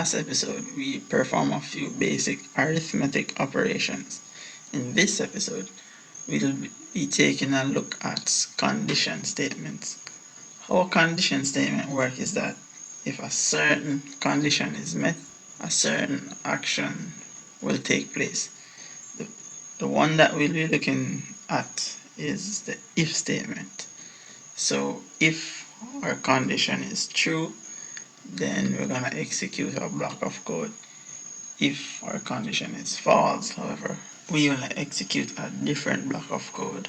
last episode, we performed a few basic arithmetic operations. In this episode, we'll be taking a look at condition statements. How a condition statement works is that if a certain condition is met, a certain action will take place. The, the one that we'll be looking at is the if statement. So if our condition is true, then we're going to execute a block of code. If our condition is false, however, we will execute a different block of code.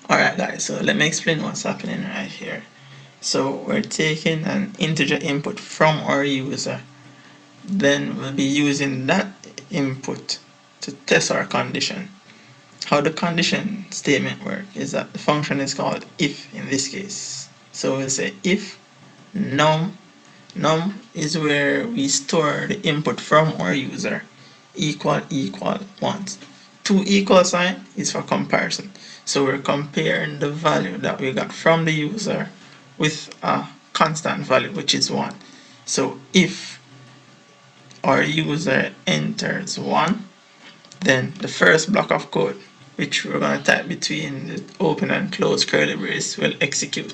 Alright guys, so let me explain what's happening right here. So we're taking an integer input from our user, then we'll be using that input to test our condition. How the condition statement works is that the function is called if in this case. So we'll say if num is where we store the input from our user equal 1. 2 equal sign is for comparison. So we're comparing the value that we got from the user with a constant value, which is 1. So if our user enters 1, then the first block of code, which we're going to type between the open and close curly brace, will execute.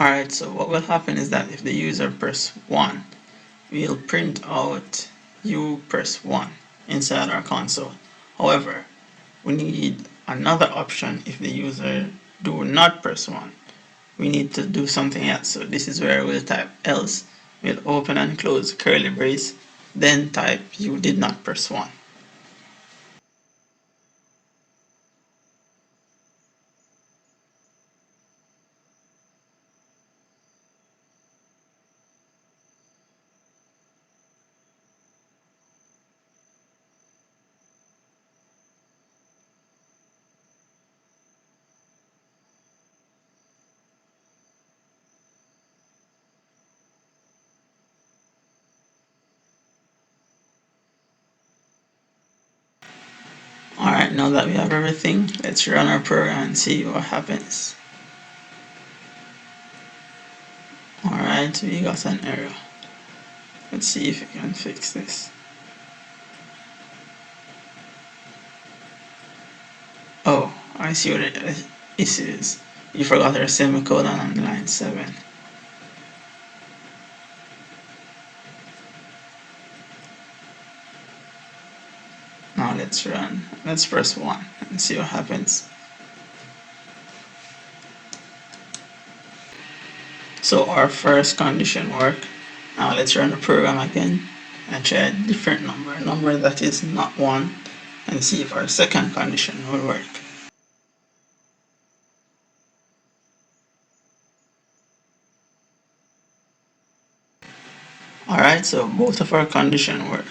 Alright, so what will happen is that if the user press 1, we'll print out you press 1 inside our console. However, we need another option if the user do not press 1. We need to do something else. So this is where we'll type else. We'll open and close curly brace, then type you did not press 1. Alright, now that we have everything, let's run our program and see what happens. Alright, we got an error. Let's see if we can fix this. Oh, I see what it is. issues. You forgot our semicolon on line 7. Now let's run. Let's press 1 and see what happens. So our first condition worked. Now let's run the program again and try a different number, a number that is not 1, and see if our second condition will work. Alright, so both of our conditions work.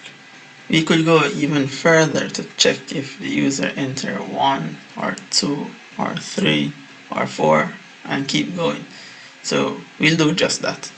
We could go even further to check if the user enter 1 or 2 or 3 or 4 and keep going. So we'll do just that.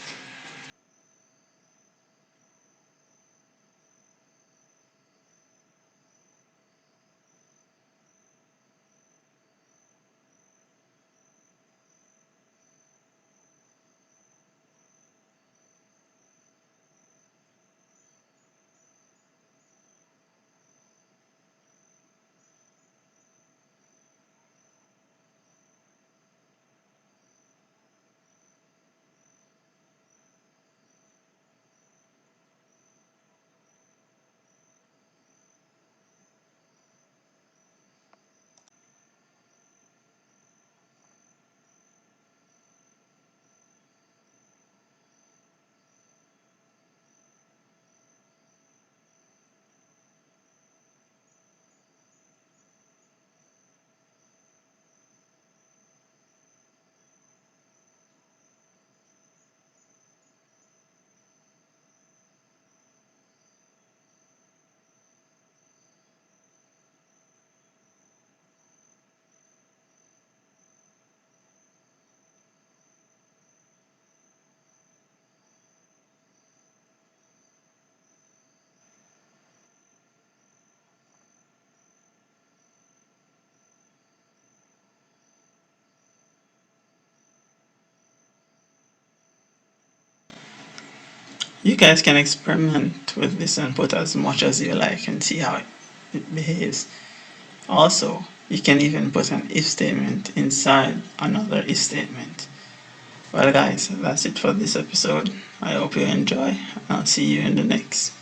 You guys can experiment with this input as much as you like and see how it behaves. Also, you can even put an if statement inside another if statement. Well guys, that's it for this episode. I hope you enjoy. I'll see you in the next.